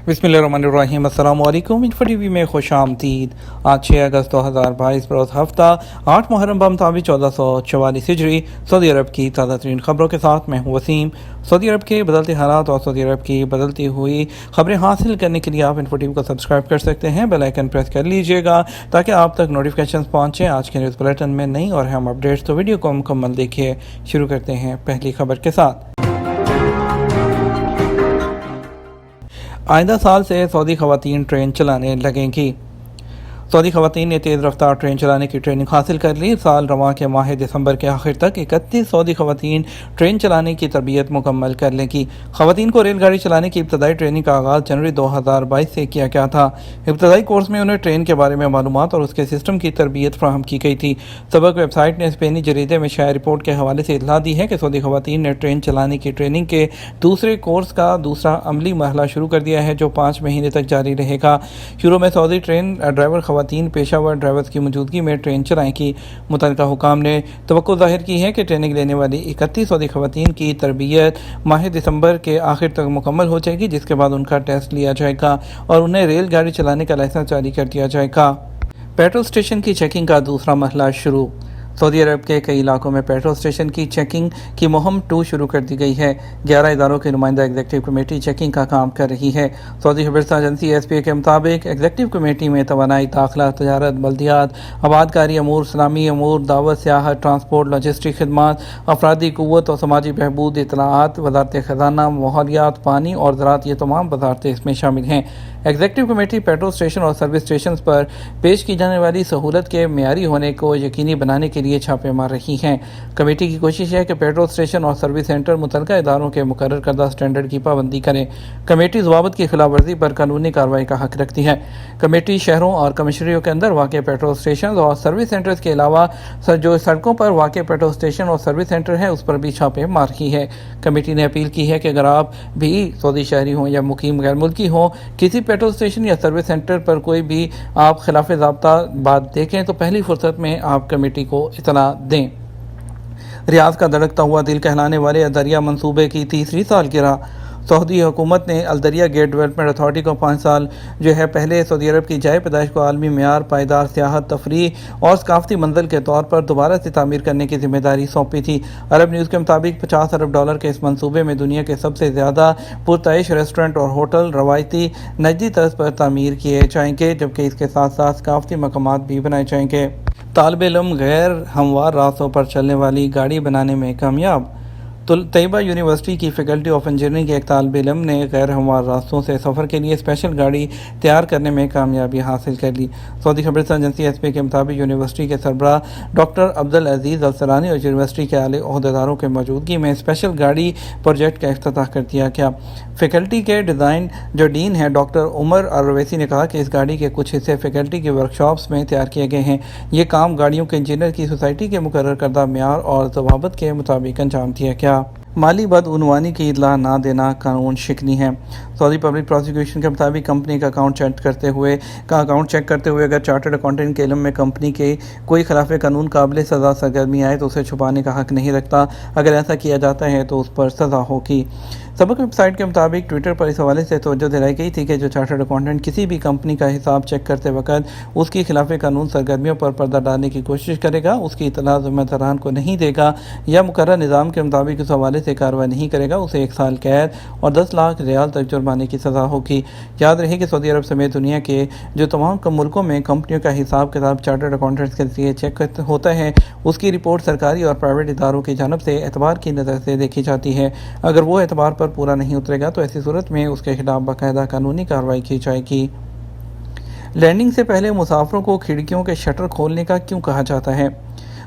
बिस्मिल्लाहिर्रहमानिर्रहीम। अस्सलाम वालेकुम। इन्फो में खुश आमदीद। आज 6 अगस्त 2022 बरोज़ हफ्ता 8 मुहर्रम बमुताबिक 1444 हिजरी सऊदी अरब की ताज़ा तरीन खबरों के साथ मैं हूँ वसीम। सऊदी अरब के बदलते हालात और सऊदी अरब की बदलती हुई खबरें हासिल करने के लिए आप इन्फो को सब्सक्राइब कर सकते हैं। बेल आइकन प्रेस कर लीजिएगा ताकि आप तक नोटिफिकेशन पहुँचें आज के न्यूज़ बुलेटिन में नई और अहम अपडेट्स। तो वीडियो को मुकम्मल देखिए। शुरू करते हैं पहली खबर के साथ। आइंदा साल से सऊदी ख़वातीन ट्रेन चलाने लगेंगी। सऊदी ख़वातीन ने तेज़ रफ्तार ट्रेन चलाने की ट्रेनिंग हासिल कर ली। साल रवां के माह दिसंबर के आखिर तक 31 सऊदी ख़वातीन ट्रेन चलाने की तरबियत मुकम्मल कर लेंगी। ख़वातीन को रेलगाड़ी चलाने की इब्तदाई ट्रेनिंग का आगाज़ जनवरी 2022 से किया गया था। इब्तदाई कोर्स में उन्हें ट्रेन के बारे में मालूमात और उसके सिस्टम की तरबियत फराहम की गई थी। सबक वेबसाइट ने स्पेनी जरीदे में शाया रिपोर्ट के हवाले से इत्तला दी है कि सऊदी ख़वातीन ने ट्रेन चलाने की ट्रेनिंग के दूसरे कोर्स का दूसरा अमली मरहला शुरू कर दिया है जो 5 महीने तक जारी रहेगा। शुरू में सऊदी ट्रेन ड्राइवर ख़वातीन पेशावर ड्राइवर्स की मौजूदगी में ट्रेन चलाएंगी। मुतल्लिका हुकाम ने तवक्को ज़ाहिर की है कि ट्रेनिंग लेने वाली 31 सऊदी ख़वातीन की तरबियत माह दिसंबर के आखिर तक मुकम्मल हो जाएगी, जिसके बाद उनका टेस्ट लिया जाएगा और उन्हें रेलगाड़ी चलाने का लाइसेंस जारी कर दिया जाएगा। पेट्रोल स्टेशन की चेकिंग का दूसरा मरहला शुरू। सऊदी अरब के कई इलाकों में पेट्रोल स्टेशन की चेकिंग की मुहिम 2 शुरू कर दी गई है। 11 इदारों की नुमाइंदा एग्जीक्यूटिव कमेटी चेकिंग का काम कर रही है। सऊदी खबरसां एजेंसी एसपीए के मुताबिक एग्जीक्यूटिव कमेटी में तवानाई, दाखिला, तजारत, बल्दियात, आबादकारी अमूर, इस्लामी अमूर, दावत, सियाहत, ट्रांसपोर्ट, लॉजिस्टिक खिदमात, अफरादी क़ुव्वत और समाजी बहबूद, इत्तलाआत, वज़ारत ख़ज़ाना, माहौलियात, पानी और ज़राअत, ये तमाम वज़ारतें इसमें शामिल हैं। एग्जीक्यूटिव कमेटी पेट्रोल स्टेशन और सर्विस स्टेशन पर पेश की जाने वाली सहूलत के मेयारी होने को यकीनी बनाने के लिए छापे मार रही हैं। कमेटी की कोशिश है कि पेट्रोल स्टेशन और सर्विस सेंटर मुतल्लिका इदारों के मुकर्रर करदा स्टैंडर्ड की पाबंदी करें। कमेटी ज़वाबित की खिलाफ वर्जी पर कानूनी कार्रवाई का हक रखती है। कमेटी शहरों और कमिश्नरियों के अंदर वाक़ पेट्रोल स्टेशन और सर्विस सेंटर्स के अलावा जो सड़कों पर वाक़ पेट्रोल स्टेशन और सर्विस सेंटर है उस पर भी छापे मार रही है। कमेटी ने अपील की है कि अगर आप भी सऊदी शहरी हों या मुकीम गैर मुल्की हों, किसी पेट्रोल स्टेशन या सर्विस सेंटर पर कोई भी आप खिलाफ ज़ाब्ता बात देखें तो पहली फुर्सत में आप कमेटी को इत्तला दें। रियाद का धड़कता हुआ दिल कहलाने वाले अल-दरिया मंसूबे की 3री सालगिरह। सऊदी हुकूमत ने अल-दरिया गेट डेवलपमेंट अथॉरिटी को 5 साल पहले सऊदी अरब की जाए पैदाइश को आलमी मेयार, पायदार सियाहत, तफरीह और सकाफती मंजिल के तौर पर दोबारा से तामीर करने की जिम्मेदारी सौंपी थी। अरब न्यूज़ के मुताबिक $50 अरब के इस मंसूबे में दुनिया के सबसे ज़्यादा पुरताइश रेस्टोरेंट और होटल रवायती नजदी तर्ज पर तामीर किए जाएंगे, जबकि इसके साथ साथ सकाफती मकामात भी बनाए जाएंगे। तालिब इल्म गैर हमवार रास्तों पर चलने वाली गाड़ी बनाने में कामयाब। तैयबा यूनिवर्सिटी की फैकल्टी ऑफ इंजीनियरिंग के एक तालिब इल्म ने गैर हमवार रास्तों से सफ़र के लिए स्पेशल गाड़ी तैयार करने में कामयाबी हासिल कर ली। सऊदी खबरसां एजेंसी एसपी के मुताबिक यूनिवर्सिटी के सरबराह डॉक्टर अब्दुल अजीज़ अल सरानी और यूनिवर्सिटी के आले ओहदेदारों के मौजूदगी में स्पेशल गाड़ी प्रोजेक्ट का इफ्तिताह कर दिया गया। फैकल्टी के डिज़ाइन जो डीन हैं डॉक्टर उमर अरवैसी ने कहा कि इस गाड़ी के कुछ हिस्से फैकल्टी के वर्कशॉप्स में तैयार किए गए हैं। ये काम गाड़ियों के इंजीनियर की सोसाइटी के मुकर्रर करदा मेयार और ज़वाबित के मुताबिक अंजाम दिया गया। माली बदउनवानी की इत्तला ना देना कानून शिकनी है। सऊदी पब्लिक प्रोसिक्यूशन के मुताबिक कंपनी का अकाउंट चेक करते हुए अगर चार्टर्ड अकाउंटेंट के इल्म में कंपनी के कोई खिलाफ कानून काबिल सज़ा सरगर्मी आए तो उसे छुपाने का हक नहीं रखता। अगर ऐसा किया जाता है तो उस पर सज़ा होगी। सबक वेबसाइट के मुताबिक ट्विटर पर इस हवाले से तवज्जो दिलाई गई थी कि जो चार्टर्ड अकाउंटेंट किसी भी कंपनी का हिसाब चेक करते वक्त उसकी खिलाफ कानून सरगर्मियों पर पर्दा डालने की कोशिश करेगा, उसकी इत्तला ज़िम्मेदारान को नहीं देगा या मुकर्रर निज़ाम के मुताबिक उस हवाले से कार्रवाई नहीं करेगा, उसे 1 साल कैद और 10 लाख रियाल तक जुर्माने की सज़ा होगी। याद रहे कि सऊदी अरब समेत दुनिया के जो तमाम मुल्कों में कंपनियों का हिसाब किताब चार्टर्ड अकाउंटेंट्स के जरिए चेक होता है, उसकी रिपोर्ट सरकारी और प्राइवेट इदारों की जानब से एतबार की नज़र से देखी जाती है। अगर वो एतबार पर पूरा नहीं उतरेगा तो ऐसी सूरत में उसके खिलाफ बाकायदा कानूनी कार्रवाई की जाएगी। लैंडिंग से पहले मुसाफिरों को खिड़कियों के शटर खोलने का क्यों कहा जाता है?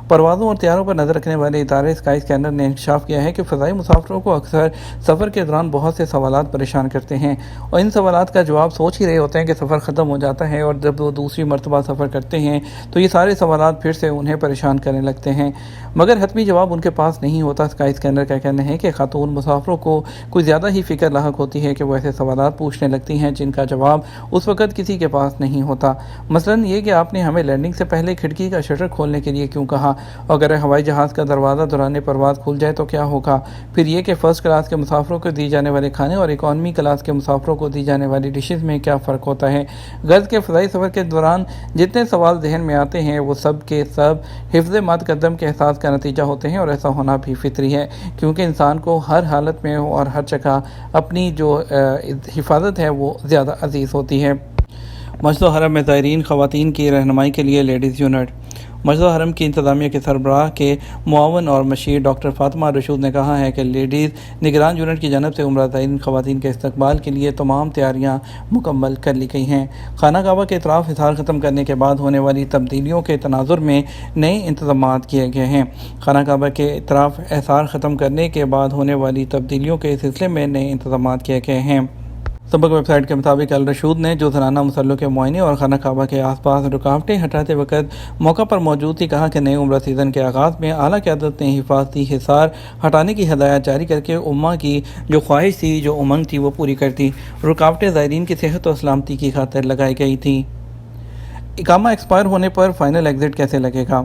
परवाज़ों और तैयारों पर नज़र रखने वाले इदारे स्काई स्कैनर ने इंकशाफ किया है कि फ़ज़ाई मुसाफिरों को अक्सर सफ़र के दौरान बहुत से सवालात परेशान करते हैं और इन सवालात का जवाब सोच ही रहे होते हैं कि सफ़र ख़त्म हो जाता है और जब वो दूसरी मरतबा सफ़र करते हैं तो ये सारे सवालात फिर से उन्हें परेशान करने लगते हैं, मगर हतमी जवाब उनके पास नहीं होता। स्काई स्कैनर का कहना है कि खातून मुसाफिरों को कुछ ज़्यादा ही फ़िक्र लाहक होती है कि वो ऐसे सवालात पूछने लगती हैं जिनका जवाब उस वक़्त किसी के पास नहीं होता। मसलन ये कि आपने हमें लैंडिंग से पहले खिड़की का शटर खोलने के लिए क्यों कहा, اگر ہوائی جہاز کا دروازہ دوران پرواز کھل جائے تو کیا ہوگا؟ پھر یہ کہ فرسٹ کلاس کے مسافروں کو دی جانے والے کھانے اور اکانومی کلاس کے مسافروں کو دی جانے والی ڈشز میں کیا فرق ہوتا ہے؟ غرض کے فضائی سفر کے دوران جتنے سوال ذہن میں آتے ہیں وہ سب کے سب حفظ متقدم کے احساس کا نتیجہ ہوتے ہیں، اور ایسا ہونا بھی فطری ہے، کیونکہ انسان کو ہر حالت میں اور ہر جگہ اپنی جو حفاظت ہے وہ زیادہ عزیز ہوتی ہے۔ مسجد الحرم میں زائرین خواتین کی رہنمائی کے لیے لیڈیز یونٹ۔ مسجد الحرم کی انتظامیہ کے سربراہ کے معاون اور مشیر ڈاکٹر فاطمہ رشود نے کہا ہے کہ لیڈیز نگران یونٹ کی جانب سے عمرہ زائرین خواتین کے استقبال کے لیے تمام تیاریاں مکمل کر لی گئی ہیں۔ خانہ کعبہ کے اطراف حصار ختم کرنے کے بعد ہونے والی تبدیلیوں کے تناظر میں نئے انتظامات کیے گئے ہیں۔ خانہ کعبہ کے اطراف حصار ختم کرنے کے بعد ہونے والی تبدیلیوں کے سلسلے میں نئے انتظامات کیے گئے ہیں۔ سبق ویب سائٹ کے مطابق الرشود نے جو زنانہ مسلوں کے معائنے اور خانہ کعبہ کے آس پاس رکاوٹیں ہٹاتے وقت موقع پر موجود تھی، کہا کہ نئے عمرہ سیزن کے آغاز میں اعلیٰ قیادت نے حفاظتی حصار ہٹانے کی ہدایات جاری کر کے امہ کی جو خواہش تھی، جو امنگ تھی، وہ پوری کر دی۔ رکاوٹیں زائرین کی صحت اور سلامتی کی خاطر لگائی گئی تھیں۔ اقامہ ایکسپائر ہونے پر فائنل ایگزٹ کیسے لگے گا؟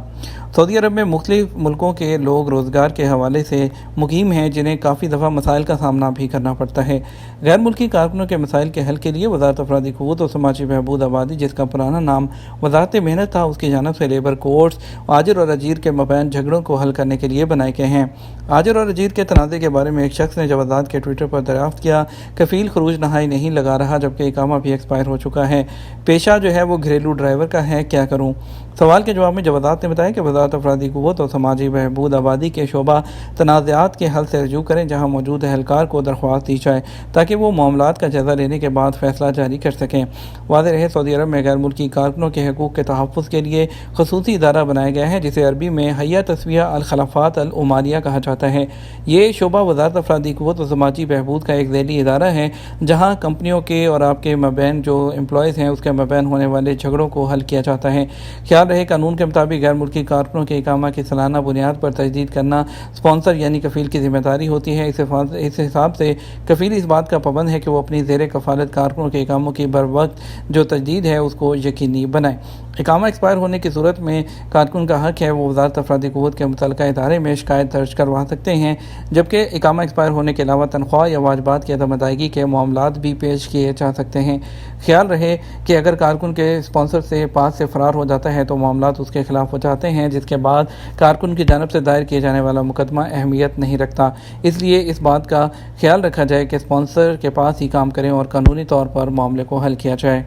سعودی عرب میں مختلف ملکوں کے لوگ روزگار کے حوالے سے مقیم ہیں، جنہیں کافی دفعہ مسائل کا سامنا بھی کرنا پڑتا ہے۔ غیر ملکی کارکنوں کے مسائل کے حل کے لیے وزارت افرادی قوت اور سماجی بہبود آبادی، جس کا پرانا نام وزارت محنت تھا، اس کی جانب سے لیبر کورٹس آجر اور اجیر کے مابین جھگڑوں کو حل کرنے کے لیے بنائے گئے ہیں۔ آجر اور اجیر کے تنازع کے بارے میں ایک شخص نے جب آزاد کے ٹویٹر پر دریافت کیا، کفیل خروج نہائی نہیں لگا رہا جبکہ اقامہ بھی ایکسپائر ہو چکا ہے، پیشہ جو ہے وہ گھریلو ڈرائیور کا ہے، کیا کروں؟ سوال کے جواب میں جوازات نے بتایا کہ وزارت افرادی قوت اور سماجی بہبود آبادی کے شعبہ تنازعات کے حل سے رجوع کریں، جہاں موجود اہلکار کو درخواست دی جائے تاکہ وہ معاملات کا جائزہ لینے کے بعد فیصلہ جاری کر سکیں۔ واضح رہے، سعودی عرب میں غیر ملکی کارکنوں کے حقوق کے تحفظ کے لیے خصوصی ادارہ بنایا گیا ہے، جسے عربی میں حیہ تسویہ الخلافات العمالیہ کہا جاتا ہے۔ یہ شعبہ وزارت افرادی قوت اور سماجی بہبود کا ایک ذیلی ادارہ ہے، جہاں کمپنیوں کے اور آپ کے مابین جو امپلائیز ہیں اس کے مابین ہونے والے جھگڑوں کو حل کیا جاتا ہے۔ خیال رہے، قانون کے مطابق غیر ملکی کارکنوں کے اقامہ کی سالانہ بنیاد پر تجدید کرنا اسپانسر یعنی کفیل کی ذمہ داری ہوتی ہے۔ اس حساب سے کفیل اس بات کا پابند ہے کہ وہ اپنی زیر کفالت کارکنوں کے اقاموں کی بروقت جو تجدید ہے اس کو یقینی بنائے۔ اقامہ ایکسپائر ہونے کی صورت میں کارکن کا حق ہے وہ وزارت افرادی قوت کے متعلقہ ادارے میں شکایت درج کروا سکتے ہیں، جبکہ اقامہ ایکسپائر ہونے کے علاوہ تنخواہ یا واجبات کی عدم ادائیگی کے معاملات بھی پیش کیے جا سکتے ہیں۔ خیال رہے کہ اگر کارکن کے اسپانسر سے پاس سے فرار ہو جاتا ہے تو معاملات اس کے خلاف ہو جاتے ہیں، جس کے بعد کارکن کی جانب سے دائر کیے جانے والا مقدمہ اہمیت نہیں رکھتا۔ اس لیے اس بات کا خیال رکھا جائے کہ اسپانسر کے پاس ہی کام کریں اور قانونی طور پر معاملے کو حل کیا جائے۔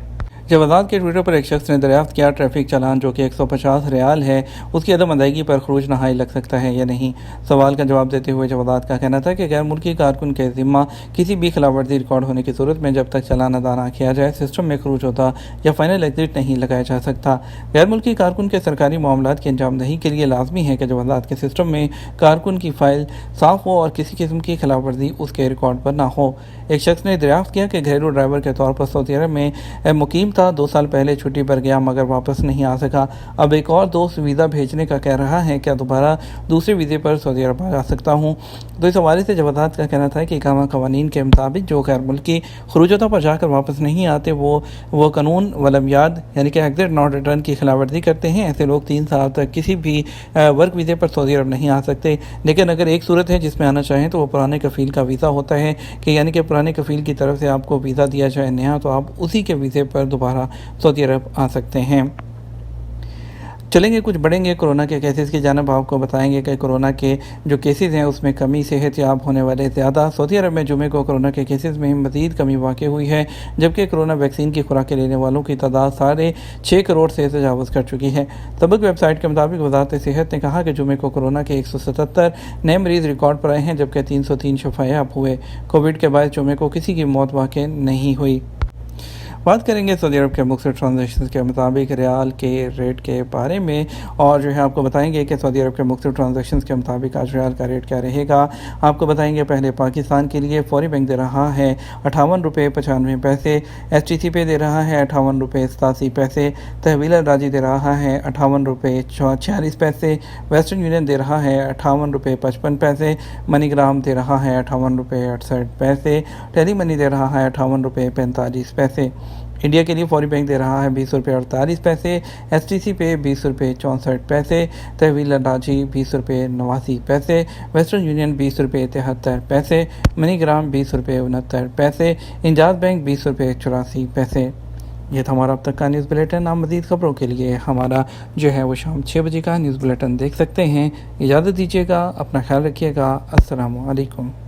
جب آزاد کے ٹویٹر پر ایک شخص نے دریافت کیا ٹریفک چالان جو کہ 150 ریال ہے، اس کی عدم ادائیگی پر خروج نہائی لگ سکتا ہے یا نہیں؟ سوال کا جواب دیتے ہوئے جوادات کا کہنا تھا کہ غیر ملکی کارکن کے ذمہ کسی بھی خلاف ورزی ریکارڈ ہونے کی صورت میں جب تک چالان ادا نہ کیا جائے سسٹم میں خروج ہوتا یا فائنل ایگزٹ نہیں لگایا جا سکتا۔ غیر ملکی کارکن کے سرکاری معاملات کی انجام دہی کے لیے لازمی ہے کہ جوادات کے سسٹم میں کارکن کی فائل صاف ہو اور کسی قسم کی خلاف ورزی اس کے ریکارڈ پر نہ ہو۔ ایک شخص نے دریافت کیا کہ گھریلو ڈرائیور کے طور پر سعودی عرب میں مقیم تھا، 2 سال پہلے چھٹی پر گیا مگر واپس نہیں آ سکا، اب ایک اور دوست ویزا بھیجنے کا کہہ رہا ہے، کیا دوبارہ دوسرے ویزے پر سعودی عرب آ جا سکتا ہوں؟ تو اس حوالے سے جوادات کا کہنا تھا کہ اقامہ قوانین کے مطابق جو غیر ملکی خروجاتوں پر جا کر واپس نہیں آتے وہ قانون ولم یاد یعنی کہ ایگزٹ ناٹ ریٹرن کی خلاف ورزی کرتے ہیں۔ ایسے لوگ 3 سال تک کسی بھی ورک ویزے پر سعودی عرب نہیں آ سکتے، لیکن اگر ایک صورت ہے جس میں آنا چاہیں تو وہ پرانے کفیل کا ویزا ہوتا ہے، کہ یعنی کہ پرانے کفیل کی طرف سے آپ کو ویزا دیا جائے نیا، تو آپ اسی کے ویزے پر دوبارہ سعودی عرب آ سکتے ہیں۔ چلیں گے کچھ بڑھیں گے کورونا کے کیسز کی جانب، آپ کو بتائیں گے کہ کورونا کے جو کیسز ہیں اس میں کمی، صحت یاب ہونے والے زیادہ۔ سعودی عرب میں جمعے کو کورونا کے کیسز میں مزید کمی واقع ہوئی ہے، جبکہ کورونا ویکسین کی خوراکیں لینے والوں کی تعداد 6.5 کروڑ سے تجاوز کر چکی ہے۔ سبق ویب سائٹ کے مطابق وزارت صحت نے کہا کہ جمعے کو کورونا کے 177 نئے مریض ریکارڈ پر آئے ہیں، جبکہ 303 شفا یاب ہوئے۔ کووڈ کے باعث جمعے کو کسی کی موت واقع نہیں ہوئی۔ بات کریں گے سعودی عرب کے مختلف ٹرانزیکشنز کے مطابق ریال کے ریٹ کے بارے میں، اور جو ہے آپ کو بتائیں گے کہ سعودی عرب کے مختلف ٹرانزیکشنز کے مطابق آج ریال کا ریٹ کیا رہے گا۔ آپ کو بتائیں گے پہلے پاکستان کے لیے فوری بینک دے رہا ہے 58 روپے 95 پیسے، ایس ٹی سی پے دے رہا ہے 58 روپے 87 پیسے، تحویل الراجی دے رہا ہے 58 روپے 46 پیسے، ویسٹرن یونین دے رہا ہے 58 روپے 55 پیسے، منی گرام دے رہا ہے 58 روپے 68 پیسے، ٹیلی منی دے رہا ہے 58 روپے 45 پیسے۔ انڈیا کے لیے فوری بینک دے رہا ہے 20 روپے 48 پیسے، ایس ٹی سی پے 20 روپے 64 پیسے، تحویل اراضی 20 روپے 89 پیسے، ویسٹرن یونین 20 روپے 73 پیسے، منی گرام 20 روپے 69 پیسے، انجاز بینک 20 روپے 84 پیسے۔ یہ تھا ہمارا اب تک کا نیوز بلیٹن۔ آپ مزید خبروں کے لیے ہمارا جو ہے وہ شام 6 بجے کا نیوز بلیٹن دیکھ سکتے ہیں۔ اجازت دیجیے گا، اپنا خیال رکھیے گا۔ السلام علیکم۔